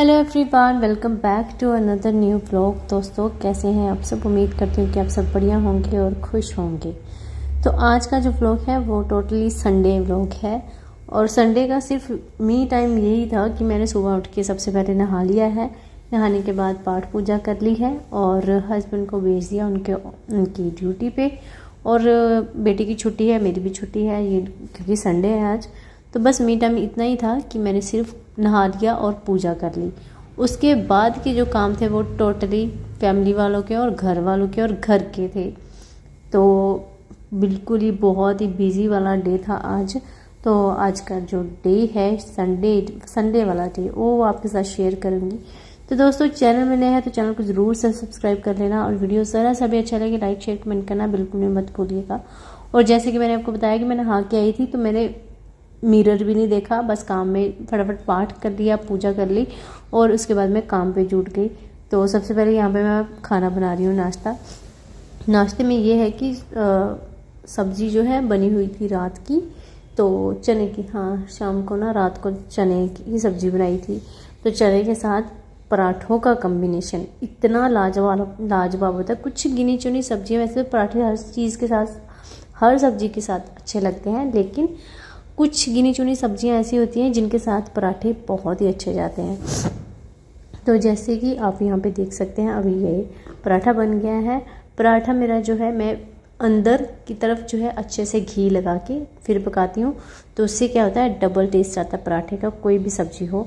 Hello everyone, welcome back to another new blog. दोस्तों, कैसे हैं आप सब? उम्मीद करती हूँ कि आप सब बढ़िया होंगे और खुश होंगे। तो आज का जो ब्लॉग है वो टोटली संडे ब्लॉग है। और संडे का सिर्फ मी टाइम यही था कि मैंने सुबह उठ के सबसे पहले नहा लिया है। नहाने के बाद पाठ पूजा कर ली है और हस्बैंड को भेज दिया उनकी ड्यूटी पे। और बेटी की छुट्टी है, मेरी भी छुट्टी है ये, क्योंकि संडे है आज। तो बस मी टाइम इतना ही था कि मैंने सिर्फ नहा लिया और पूजा कर ली। उसके बाद के जो काम थे वो टोटली फैमिली वालों के और घर वालों के और घर के थे। तो बिल्कुल ही बहुत ही बिजी वाला डे था आज। तो आज का जो डे है संडे वाला डे, वो आपके साथ शेयर करूँगी। तो दोस्तों, चैनल में नए हैं तो चैनल को ज़रूर से सब्सक्राइब कर लेना और वीडियो ज़रा सा भी अच्छा लगे लाइक शेयर कमेंट करना बिल्कुल भी मत भूलिएगा। और जैसे कि मैंने आपको बताया कि मैं नहा के आई थी, तो मैंने मिरर भी नहीं देखा, बस काम में फटाफट पाठ कर लिया, पूजा कर ली और उसके बाद मैं काम पे जुट गई। तो सबसे पहले यहाँ पे मैं खाना बना रही हूँ, नाश्ते में ये है कि सब्ज़ी जो है बनी हुई थी रात की, तो चने की, हाँ शाम को ना रात को चने की सब्ज़ी बनाई थी। तो चने के साथ पराठों का कम्बिनेशन इतना लाजवाब होता है। कुछ गिनी चुनी सब्जियाँ, वैसे पराठे हर चीज़ के साथ, हर सब्जी के साथ अच्छे लगते हैं, लेकिन कुछ गिनी चुनी सब्जियां ऐसी होती हैं जिनके साथ पराठे बहुत ही अच्छे जाते हैं। तो जैसे कि आप यहाँ पे देख सकते हैं, अभी ये पराठा बन गया है। पराठा मेरा जो है, मैं अंदर की तरफ जो है अच्छे से घी लगा के फिर पकाती हूँ, तो उससे क्या होता है, डबल टेस्ट आता है पराठे का। कोई भी सब्जी हो,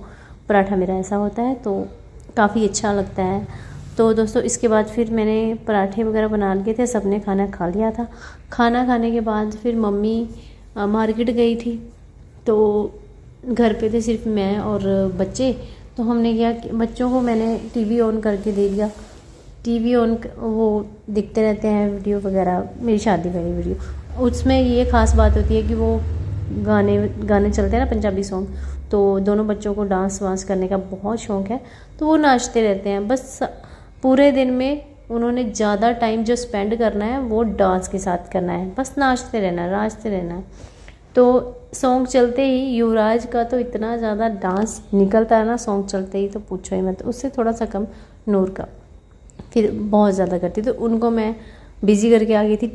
पराठा मेरा ऐसा होता है तो काफ़ी अच्छा लगता है। तो दोस्तों, इसके बाद फिर मैंने पराठे वगैरह बना लिए थे, सबने खाना खा लिया था। खाना खाने के बाद फिर मम्मी मार्केट गई थी, तो घर पे थे सिर्फ मैं और बच्चे। तो हमने क्या, बच्चों को मैंने टीवी ऑन करके दे दिया। टीवी ऑन, वो देखते रहते हैं वीडियो वगैरह, मेरी शादी वाली वीडियो। उसमें ये ख़ास बात होती है कि वो गाने चलते हैं ना, पंजाबी सॉन्ग। तो दोनों बच्चों को डांस वांस करने का बहुत शौक़ है, तो वो नाचते रहते हैं। बस पूरे दिन में उन्होंने ज़्यादा टाइम जो स्पेंड करना है वो डांस के साथ करना है, बस नाचते रहना है। तो सॉन्ग चलते ही युवराज का तो इतना ज़्यादा डांस निकलता है ना सॉन्ग चलते ही, तो पूछो ही मत। उससे थोड़ा सा कम नूर का, फिर बहुत ज़्यादा करती। तो उनको मैं बिज़ी करके आ गई थी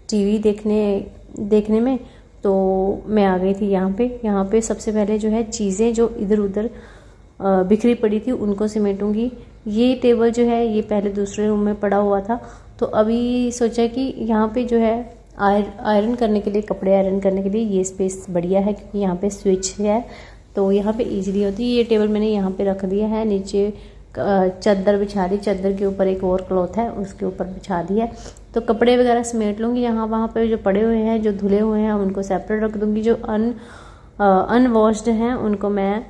टीवी देखने में। तो मैं आ गई थी यहाँ पे सबसे पहले जो है चीज़ें जो इधर उधर बिखरी पड़ी थी उनको समेटूंगी। ये टेबल जो है ये पहले दूसरे रूम में पड़ा हुआ था, तो अभी सोचा कि यहाँ पे जो है आयरन करने के लिए, कपड़े आयरन करने के लिए ये स्पेस बढ़िया है, क्योंकि यहाँ पे स्विच है तो यहाँ पे इजीली होती है। ये टेबल मैंने यहाँ पे रख दिया है। नीचे चादर बिछा दी, चादर के ऊपर एक और क्लॉथ है उसके ऊपर बिछा दी है। तो कपड़े वगैरह समेट लूँगी। यहाँ वहाँ पे जो पड़े हुए हैं, जो धुले हुए हैं, उनको सेपरेट रख दूँगी। जो अनवॉश्ड हैं उनको मैं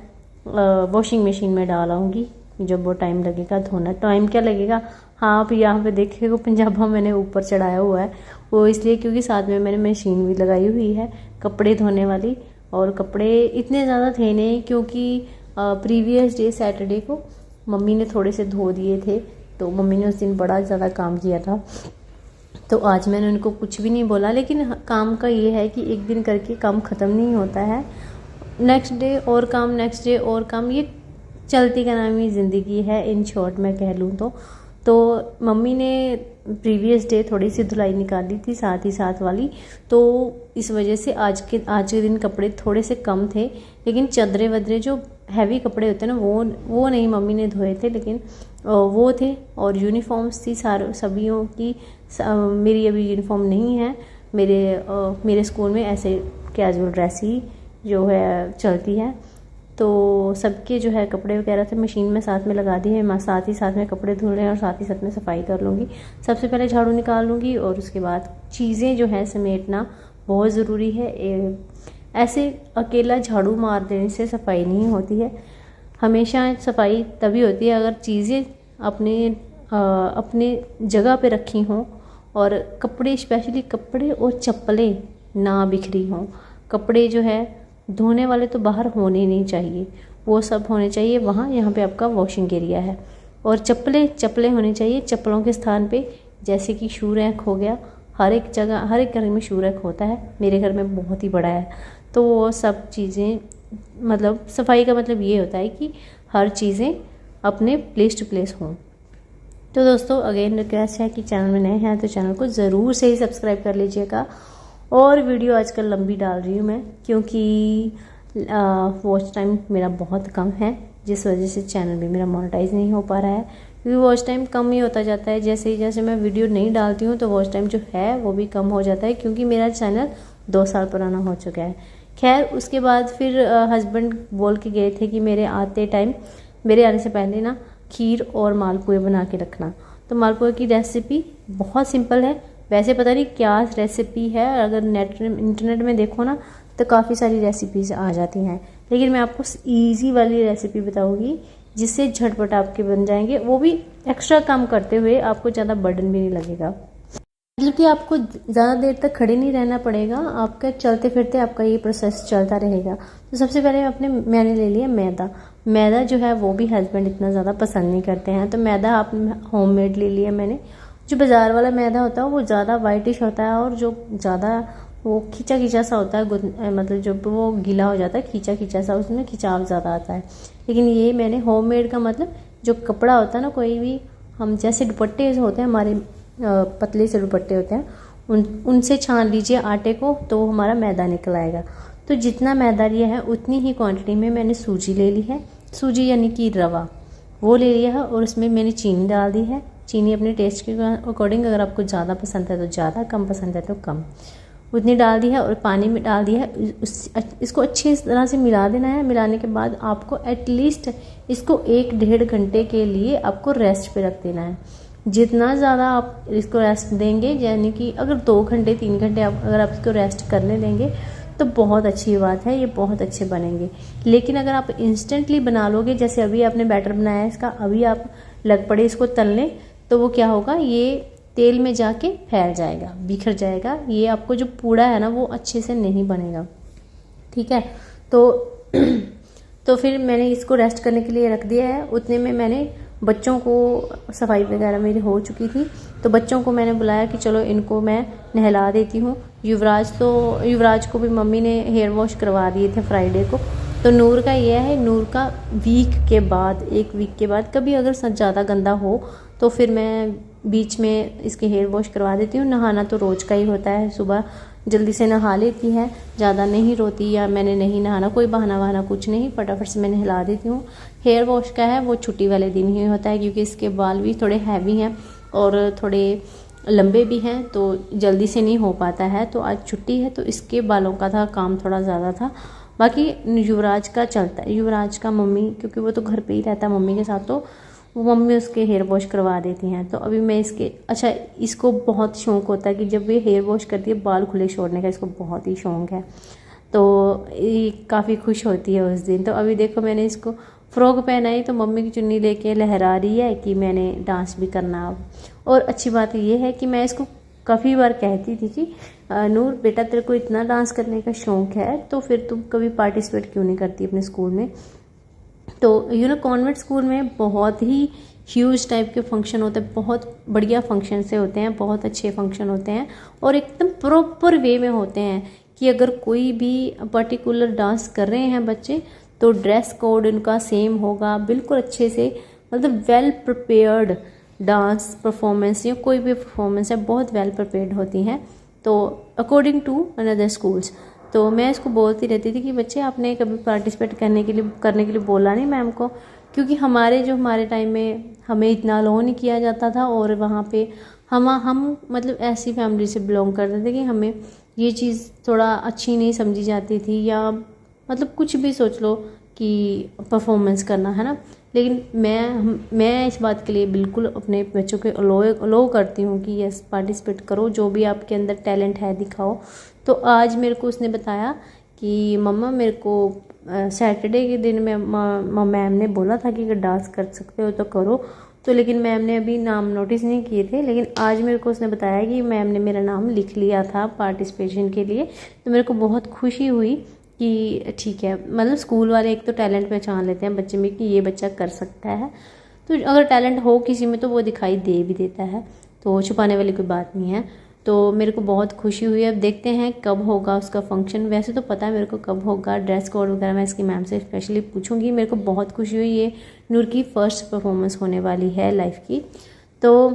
वॉशिंग मशीन में डालाऊँगी। जब वो टाइम लगेगा धोना, टाइम क्या लगेगा, हाँ आप यहाँ पे देखिएगा पंजाबा मैंने ऊपर चढ़ाया हुआ है, वो इसलिए क्योंकि साथ में मैंने मशीन भी लगाई हुई है कपड़े धोने वाली। और कपड़े इतने ज़्यादा थे नहीं, क्योंकि प्रीवियस डे सैटरडे को मम्मी ने थोड़े से धो दिए थे, तो मम्मी ने उस दिन बड़ा ज़्यादा काम किया था। तो आज मैंने उनको कुछ भी नहीं बोला, लेकिन काम का ये है कि एक दिन करके काम ख़त्म नहीं होता है। नेक्स्ट डे और काम, नेक्स्ट डे और काम, ये चलती का नाम ही ज़िंदगी है, इन शॉर्ट मैं कह लूँ तो मम्मी ने प्रीवियस डे थोड़ी सी धुलाई निकाली थी, साथ ही साथ वाली। तो इस वजह से आज के दिन कपड़े थोड़े से कम थे, लेकिन चादरें वदरे जो हैवी कपड़े होते हैं ना, वो नहीं मम्मी ने धोए थे, लेकिन वो थे। और यूनिफॉर्म्स थी सभियों की। मेरी अभी यूनिफॉर्म नहीं है, मेरे स्कूल में ऐसे कैजुअल ड्रेस ही जो है चलती है। तो सबके जो है कपड़े वगैरह थे मशीन में साथ में लगा दिए। मैं साथ ही साथ में कपड़े धुल रहे हैं और साथ ही साथ में सफाई कर लूँगी। सबसे पहले झाड़ू निकाल लूँगी और उसके बाद चीज़ें जो है समेटना बहुत ज़रूरी है। ऐसे अकेला झाड़ू मार देने से सफाई नहीं होती है, हमेशा सफाई तभी होती है अगर चीज़ें अपने जगह पे रखी हों, और कपड़े, स्पेशली कपड़े और चप्पलें ना बिखरी हों। कपड़े जो है धोने वाले तो बाहर होने ही नहीं चाहिए, वो सब होने चाहिए वहाँ, यहाँ पे आपका वॉशिंग एरिया है। और चप्पलें होनी चाहिए चप्पलों के स्थान पे, जैसे कि शू रैक हो गया। हर एक जगह, हर एक घर में शू रैक होता है, मेरे घर में बहुत ही बड़ा है। तो वो सब चीज़ें, मतलब सफाई का मतलब ये होता है कि हर चीज़ें अपने प्लेस टू प्लेस हों। तो दोस्तों अगेन रिक्वेस्ट है कि चैनल में नए हैं तो चैनल को ज़रूर से ही सब्सक्राइब कर लीजिएगा। और वीडियो आजकल लंबी डाल रही हूँ मैं, क्योंकि वॉच टाइम मेरा बहुत कम है, जिस वजह से चैनल भी मेरा मोनेटाइज नहीं हो पा रहा है, क्योंकि वॉच टाइम कम ही होता जाता है। जैसे ही जैसे मैं वीडियो नहीं डालती हूँ तो वॉच टाइम जो है वो भी कम हो जाता है, क्योंकि मेरा चैनल 2 साल पुराना हो चुका है। खैर उसके बाद फिर हस्बैंड बोल के गए थे कि मेरे आने से पहले ना खीर और मालपुए बना के रखना। तो मालपुए की रेसिपी बहुत सिंपल है, वैसे पता नहीं क्या रेसिपी है, अगर इंटरनेट में देखो ना तो काफ़ी सारी रेसिपीज आ जाती हैं, लेकिन मैं आपको इजी वाली रेसिपी बताऊंगी जिससे झटपट आपके बन जाएंगे, वो भी एक्स्ट्रा काम करते हुए, आपको ज़्यादा बर्डन भी नहीं लगेगा। मतलब कि आपको ज़्यादा देर तक खड़े नहीं रहना पड़ेगा, आपका चलते फिरते आपका ये प्रोसेस चलता रहेगा। तो सबसे पहले मैंने ले लिया मैदा जो है वो भी हस्बैंड इतना ज़्यादा पसंद नहीं करते हैं, तो मैदा आप होममेड ले लिया मैंने। जो बाज़ार वाला मैदा होता है वो ज़्यादा वाइटिश होता है, और जो ज़्यादा वो खींचा खींचा सा होता है, मतलब जब वो गीला हो जाता है खींचा खींचा सा, उसमें खिंचाव ज़्यादा आता है। लेकिन ये मैंने होममेड का मतलब जो कपड़ा होता है ना, कोई भी हम जैसे दुपट्टे होते हैं हमारे पतले से दुपट्टे होते हैं, उनसे छान लीजिए आटे को, तो हमारा मैदा निकल आएगा। तो जितना मैदा लिया है उतनी ही क्वांटिटी में मैंने सूजी ले ली है, सूजी यानी कि रवा वो ले लिया है, और उसमें मैंने चीनी डाल दी है। चीनी अपने टेस्ट के अकॉर्डिंग, अगर आपको ज़्यादा पसंद है तो ज़्यादा, कम पसंद है तो कम, उतनी डाल दी है। और पानी में डाल दिया है, इसको अच्छी तरह से मिला देना है। मिलाने के बाद आपको एटलीस्ट इसको 1-1.5 घंटे के लिए आपको रेस्ट पे रख देना है। जितना ज़्यादा आप इसको रेस्ट देंगे, यानी कि अगर 2 घंटे 3 घंटे अगर आप इसको रेस्ट करने देंगे तो बहुत अच्छी बात है, ये बहुत अच्छे बनेंगे। लेकिन अगर आप इंस्टेंटली बना लोगे, जैसे अभी आपने बैटर बनाया है इसका, अभी आप लग पड़े इसको तलने, तो वो क्या होगा, ये तेल में जाके फैल जाएगा, बिखर जाएगा। ये आपको जो पूड़ा है ना वो अच्छे से नहीं बनेगा, ठीक है। तो फिर मैंने इसको रेस्ट करने के लिए रख दिया है। उतने में मैंने बच्चों को, सफाई वगैरह मेरी हो चुकी थी, तो बच्चों को मैंने बुलाया कि चलो इनको मैं नहला देती हूँ। युवराज को भी मम्मी ने हेयर वॉश करवा दिए थे फ्राइडे को। तो नूर का ये है, नूर का 1 वीक के बाद कभी अगर ज़्यादा गंदा हो तो फिर मैं बीच में इसके हेयर वॉश करवा देती हूँ। नहाना तो रोज़ का ही होता है, सुबह जल्दी से नहा लेती है, ज़्यादा नहीं रोती, या मैंने नहीं नहाना, कोई बहाना वहाना कुछ नहीं, फटाफट से मैं नहला देती हूँ। हेयर वॉश का है वो छुट्टी वाले दिन ही होता है, क्योंकि इसके बाल भी थोड़े हैवी हैं और थोड़े लंबे भी हैं, तो जल्दी से नहीं हो पाता है। तो आज छुट्टी है तो इसके बालों का था काम थोड़ा ज़्यादा था। बाकी युवराज का चलता है, युवराज का मम्मी, क्योंकि वो तो घर पे ही रहता है मम्मी के साथ, तो वो मम्मी उसके हेयर वॉश करवा देती हैं। तो अभी मैं इसको बहुत शौक़ होता है कि जब ये हेयर वॉश करती है बाल खुले छोड़ने का, इसको बहुत ही शौक़ है, तो ये काफ़ी खुश होती है उस दिन। तो अभी देखो मैंने इसको फ़्रॉक पहनाई तो मम्मी की चुन्नी लेके लहरा रही है कि मैंने डांस भी करना अब। और अच्छी बात ये है कि मैं इसको काफ़ी बार कहती थी कि नूर बेटा तेरे को इतना डांस करने का शौक़ है तो फिर तुम कभी पार्टिसिपेट क्यों नहीं करती अपने स्कूल में। तो कॉन्वेंट स्कूल में बहुत ही ह्यूज टाइप के फंक्शन होते हैं, बहुत बढ़िया फंक्शन से होते हैं, बहुत अच्छे फंक्शन होते हैं, और एकदम प्रॉपर वे में होते हैं कि अगर कोई भी पर्टिकुलर डांस कर रहे हैं बच्चे तो ड्रेस कोड उनका सेम होगा, बिल्कुल अच्छे से, मतलब वेल प्रिपेयर्ड डांस परफॉर्मेंस या कोई भी परफॉर्मेंस है बहुत वेल प्रिपेयर्ड होती हैं। तो अकॉर्डिंग टू अनदर स्कूल्स, तो मैं इसको बोलती रहती थी कि बच्चे आपने कभी पार्टिसिपेट करने के लिए बोला नहीं मैम को, क्योंकि हमारे टाइम में हमें इतना अलाउ नहीं किया जाता था, और वहाँ पे हम मतलब ऐसी फैमिली से बिलोंग करते थे कि हमें ये चीज़ थोड़ा अच्छी नहीं समझी जाती थी, या मतलब कुछ भी सोच लो कि परफॉर्मेंस करना है ना। लेकिन मैं इस बात के लिए बिल्कुल अपने बच्चों को अलो करती हूँ कि यस पार्टिसिपेट करो, जो भी आपके अंदर टैलेंट है दिखाओ। तो आज मेरे को उसने बताया कि मम्मा मेरे को सैटरडे के दिन में मैम ने बोला था कि अगर डांस कर सकते हो तो करो, तो लेकिन मैम ने अभी नाम नोटिस नहीं किए थे, लेकिन आज मेरे को उसने बताया कि मैम ने मेरा नाम लिख लिया था पार्टिसिपेशन के लिए। तो मेरे को बहुत खुशी हुई कि ठीक है, मतलब स्कूल वाले एक तो टैलेंट पहचान लेते हैं बच्चे में कि ये बच्चा कर सकता है, तो अगर टैलेंट हो किसी में तो वो दिखाई दे भी देता है, तो छुपाने वाली कोई बात नहीं है। तो मेरे को बहुत खुशी हुई। अब देखते हैं कब होगा उसका फंक्शन। वैसे तो पता है मेरे को कब होगा, ड्रेस कोड वगैरह मैं इसकी मैम से स्पेशली पूछूंगी। मेरे को बहुत खुशी हुई, ये नूर की फर्स्ट परफॉर्मेंस होने वाली है लाइफ की। तो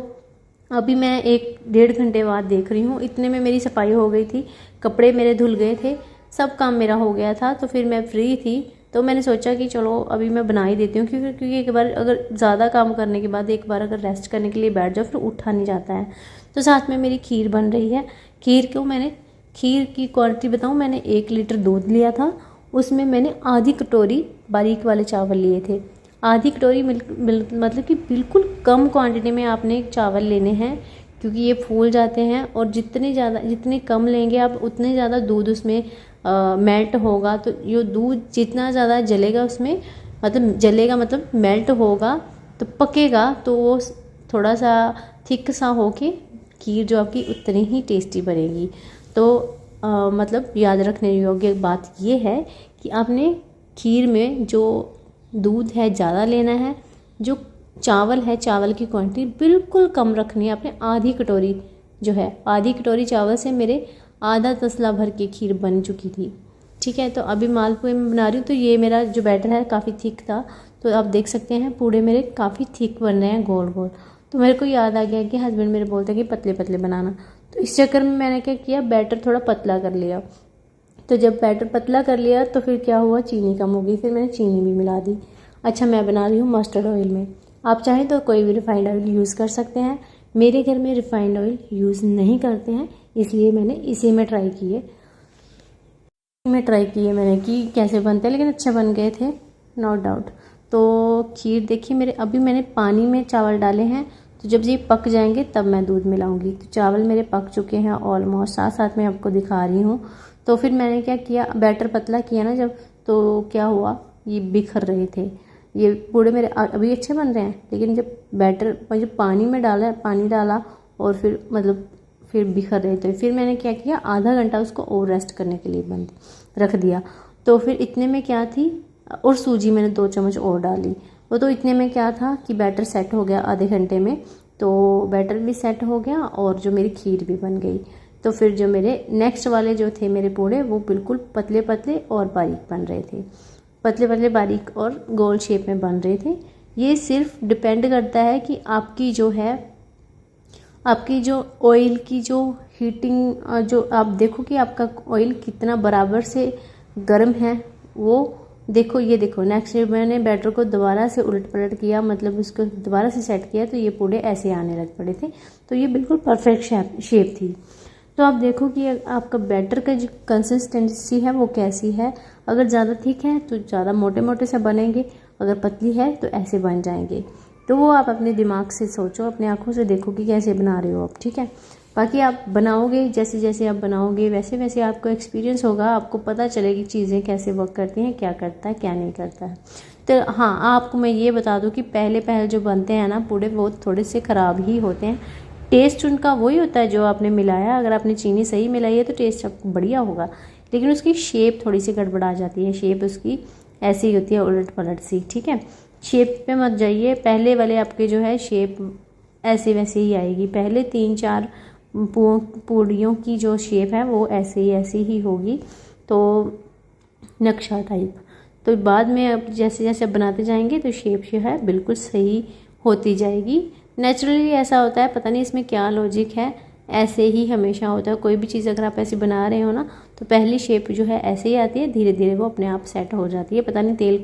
अभी मैं 1-1.5 घंटे बाद देख रही हूँ। इतने में मेरी सफाई हो गई थी, कपड़े मेरे धुल गए थे, सब काम मेरा हो गया था। तो फिर मैं फ्री थी, तो मैंने सोचा कि चलो अभी मैं बना ही देती हूँ, क्योंकि एक बार अगर ज़्यादा काम करने के बाद एक बार अगर रेस्ट करने के लिए बैठ जाओ फिर उठा नहीं जाता है। तो साथ में मेरी खीर बन रही है। खीर की क्वांटिटी बताऊँ, मैंने 1 लीटर दूध लिया था, उसमें मैंने आधी कटोरी बारीक वाले चावल लिए थे। आधी कटोरी मतलब कि बिल्कुल कम क्वांटिटी में आपने चावल लेने हैं, क्योंकि ये फूल जाते हैं और जितने कम लेंगे आप उतने ज़्यादा दूध उसमें मेल्ट होगा। तो ये दूध जितना ज़्यादा जलेगा उसमें, मतलब मेल्ट होगा तो पकेगा, तो वो थोड़ा सा थिक सा होके खीर जो आपकी उतनी ही टेस्टी बनेगी। तो मतलब याद रखने योग्य बात ये है कि आपने खीर में जो दूध है ज़्यादा लेना है, जो चावल है चावल की क्वांटिटी बिल्कुल कम रखनी है। आपने आधी कटोरी जो है, आधी कटोरी चावल से मेरे आधा तसला भर के खीर बन चुकी थी। ठीक है, तो अभी मालपुए में बना रही हूँ। तो ये मेरा जो बैटर है काफ़ी थिक था, तो आप देख सकते हैं पूड़े मेरे काफ़ी थिक बन रहे हैं, गोल गोल। तो मेरे को याद आ गया कि हस्बैंड मेरे बोलते हैं कि पतले पतले बनाना, तो इस चक्कर में मैंने क्या किया, बैटर थोड़ा पतला कर लिया। तो जब बैटर पतला कर लिया तो फिर क्या हुआ, चीनी कम हो गई, फिर मैंने चीनी भी मिला दी। अच्छा, मैं बना रही हूँ मस्टर्ड ऑयल में। आप चाहें तो कोई भी रिफाइंड ऑयल यूज़ कर सकते हैं। मेरे घर में रिफाइंड ऑयल यूज़ नहीं करते हैं, इसलिए मैंने इसी में ट्राई किए मैंने कि कैसे बनते हैं, लेकिन अच्छे बन गए थे, नो डाउट। तो खीर देखिए मेरे, अभी मैंने पानी में चावल डाले हैं, तो जब ये पक जाएंगे तब मैं दूध मिलाऊंगी। तो चावल मेरे पक चुके हैं ऑलमोस्ट, साथ में आपको दिखा रही हूँ। तो फिर मैंने क्या किया, बैटर पतला किया ना जब, तो क्या हुआ, ये बिखर रहे थे। ये पूरे मेरे अभी अच्छे बन रहे हैं, लेकिन जब पानी डाला और फिर बिखर रहे थे। फिर मैंने क्या किया, आधा घंटा उसको और रेस्ट करने के लिए बंद रख दिया। तो फिर इतने में क्या थी, और सूजी मैंने 2 चम्मच और डाली। वो तो इतने में क्या था कि बैटर सेट हो गया आधे घंटे में। तो बैटर भी सेट हो गया और जो मेरी खीर भी बन गई। तो फिर जो मेरे नेक्स्ट वाले जो थे मेरे पूड़े, वो बिल्कुल पतले पतले और बारीक बन रहे थे, पतले पतले बारीक और गोल शेप में बन रहे थे। ये सिर्फ डिपेंड करता है कि आपकी जो ऑयल की जो हीटिंग, जो आप देखो कि आपका ऑयल कितना बराबर से गर्म है, वो देखो। ये देखो, नेक्स्ट मैंने बैटर को दोबारा से उलट पलट किया, मतलब उसको दोबारा से सेट किया, तो ये पूड़े ऐसे आने लग पड़े थे। तो ये बिल्कुल परफेक्ट शेप थी। तो आप देखो कि आपका बैटर का जो कंसिस्टेंसी है वो कैसी है। अगर ज़्यादा थिक है तो ज़्यादा मोटे मोटे से बनेंगे, अगर पतली है तो ऐसे बन जाएंगे। तो वो आप अपने दिमाग से सोचो, अपने आँखों से देखो कि कैसे बना रहे हो आप। ठीक है, बाकी आप बनाओगे, जैसे जैसे आप बनाओगे वैसे वैसे आपको एक्सपीरियंस होगा, आपको पता चलेगी चीज़ें कैसे वर्क करती हैं, क्या करता है क्या नहीं करता है। तो हाँ, आपको मैं ये बता दूं कि पहले जो बनते हैं ना पूड़े, वो थोड़े से ख़राब ही होते हैं। टेस्ट उनका वही होता है जो आपने मिलाया। अगर आपने चीनी सही मिलाई है तो टेस्ट आपको बढ़िया होगा, लेकिन उसकी शेप थोड़ी सी गड़बड़ा जाती है। शेप उसकी ऐसी होती है, उलट पलट सी। ठीक है, शेप पे मत जाइए, पहले वाले आपके जो है शेप ऐसे वैसे ही आएगी। पहले 3-4 पूड़ियों की जो शेप है वो ऐसी ही होगी, तो नक्शा टाइप। तो बाद में अब जैसे जैसे बनाते जाएंगे तो शेप जो है बिल्कुल सही होती जाएगी। नेचुरली ऐसा होता है, पता नहीं इसमें क्या लॉजिक है, ऐसे ही हमेशा होता है। कोई भी चीज़ अगर आप ऐसे बना रहे हो ना, तो पहली शेप जो है ऐसे ही आती है, धीरे धीरे वो अपने आप सेट हो जाती है। पता नहीं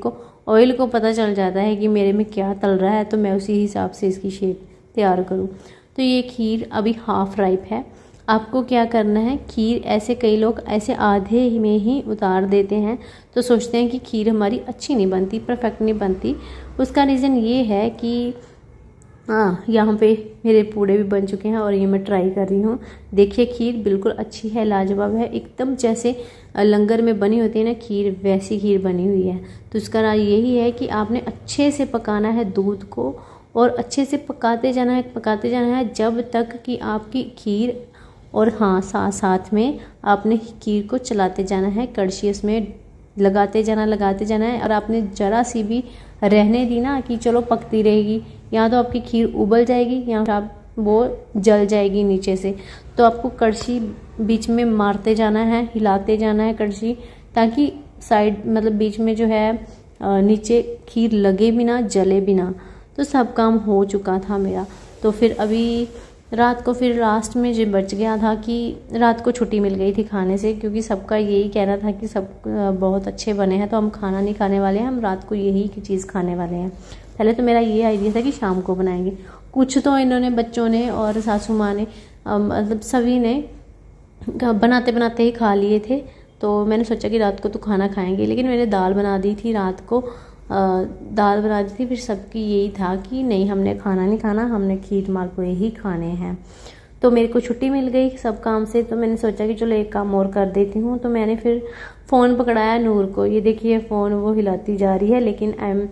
ऑयल को पता चल जाता है कि मेरे में क्या तल रहा है, तो मैं उसी हिसाब से इसकी शेप तैयार करूँ। तो ये खीर अभी हाफ राइप है। आपको क्या करना है, खीर ऐसे कई लोग ऐसे आधे में ही उतार देते हैं, तो सोचते हैं कि खीर हमारी अच्छी नहीं बनती, परफेक्ट नहीं बनती। उसका रीज़न ये है कि हाँ, यहाँ पे मेरे पूड़े भी बन चुके हैं और ये मैं ट्राई कर रही हूँ। देखिए खीर बिल्कुल अच्छी है, लाजवाब है, एकदम जैसे लंगर में बनी होती है ना खीर, वैसी खीर बनी हुई है। तो इसका राज यही है कि आपने अच्छे से पकाना है दूध को, और अच्छे से पकाते जाना है जब तक कि आपकी खीर, और हाँ साथ में आपने खीर को चलाते जाना है, कड़छी उसमें लगाते जाना है। और आपने ज़रा सी भी रहने दी ना कि चलो पकती रहेगी, या तो आपकी खीर उबल जाएगी या आप वो जल जाएगी नीचे से। तो आपको कड़छी बीच में मारते जाना है, हिलाते जाना है कड़छी, ताकि साइड मतलब बीच में जो है नीचे खीर लगे भी ना, जले भी ना। तो सब काम हो चुका था मेरा। तो फिर अभी रात को फिर लास्ट में जो बच गया था कि रात को छुट्टी मिल गई थी खाने से, क्योंकि सबका यही कहना था कि सब बहुत अच्छे बने हैं, तो हम खाना नहीं खाने वाले हैं, हम रात को यही की चीज़ खाने वाले हैं। पहले तो मेरा ये आइडिया था कि शाम को बनाएंगे। कुछ तो इन्होंने बच्चों ने और सासू माँ ने मतलब सभी ने बनाते बनाते ही खा लिए थे। तो मैंने सोचा कि रात को तो खाना खाएंगे, लेकिन मैंने दाल बना दी थी रात को, दाल बना दी थी। फिर सबकी यही था कि नहीं, हमने खाना नहीं खाना, हमने खीर मालपुए ही खाने हैं। तो मेरे को छुट्टी मिल गई सब काम से, तो मैंने सोचा कि चलो एक काम और कर देती हूँ। तो मैंने फिर फ़ोन पकड़ाया नूर को। ये देखिए फ़ोन वो हिलाती जा रही है, लेकिन आई एम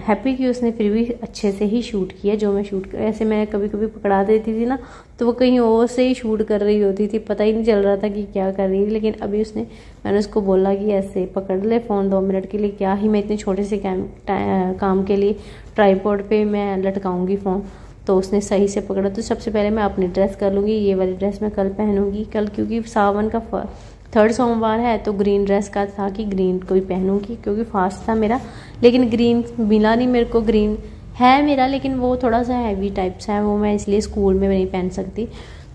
हैप्पी कि उसने फिर भी अच्छे से ही शूट किया। जो मैं शूट ऐसे मैं कभी कभी पकड़ा देती थी ना, तो वो कहीं और से ही शूट कर रही होती थी, पता ही नहीं चल रहा था कि क्या कर रही है। लेकिन अभी मैंने उसको बोला कि ऐसे पकड़ ले फ़ोन 2 मिनट के लिए, क्या ही मैं इतने छोटे से काम के लिए ट्राइपॉड पे मैं लटकाऊंगी फ़ोन। तो उसने सही से पकड़ा। तो सबसे पहले मैं अपनी ड्रेस कर लूँगी, ये वाली ड्रेस मैं कल पहनूँगी। कल क्योंकि सावन का 3rd सोमवार है, तो ग्रीन ड्रेस का था कि ग्रीन को ही पहनूंगी, क्योंकि फास्ट था मेरा। लेकिन ग्रीन मिला नहीं मेरे को, ग्रीन है मेरा लेकिन वो थोड़ा सा हैवी टाइप सा है, वो मैं इसलिए स्कूल में नहीं पहन सकती।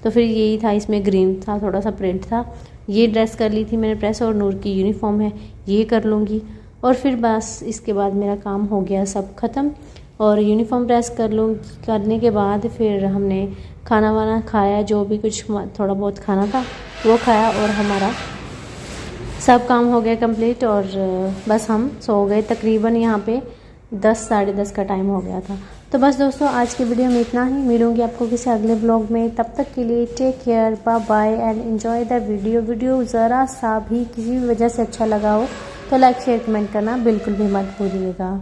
तो फिर यही था, इसमें ग्रीन था, थोड़ा सा प्रिंट था। ये ड्रेस कर ली थी मैंने प्रेस, और नूर की यूनिफॉर्म है ये कर लूँगी। और फिर बस इसके बाद मेरा काम हो गया सब ख़त्म। और यूनिफॉर्म प्रेस करने के बाद फिर हमने खाना वाना खाया, जो भी कुछ थोड़ा बहुत खाना था वो खाया, और हमारा सब काम हो गया कंप्लीट। और बस हम सो गए। तकरीबन यहाँ पे 10 साढ़े 10 का टाइम हो गया था। तो बस दोस्तों, आज की वीडियो में इतना ही। मिलूंगी आपको किसी अगले ब्लॉग में। तब तक के लिए take care, bye bye and enjoy the video ज़रा सा भी किसी भी वजह से अच्छा लगा हो तो लाइक शेयर कमेंट करना बिल्कुल भी मत भूलिएगा।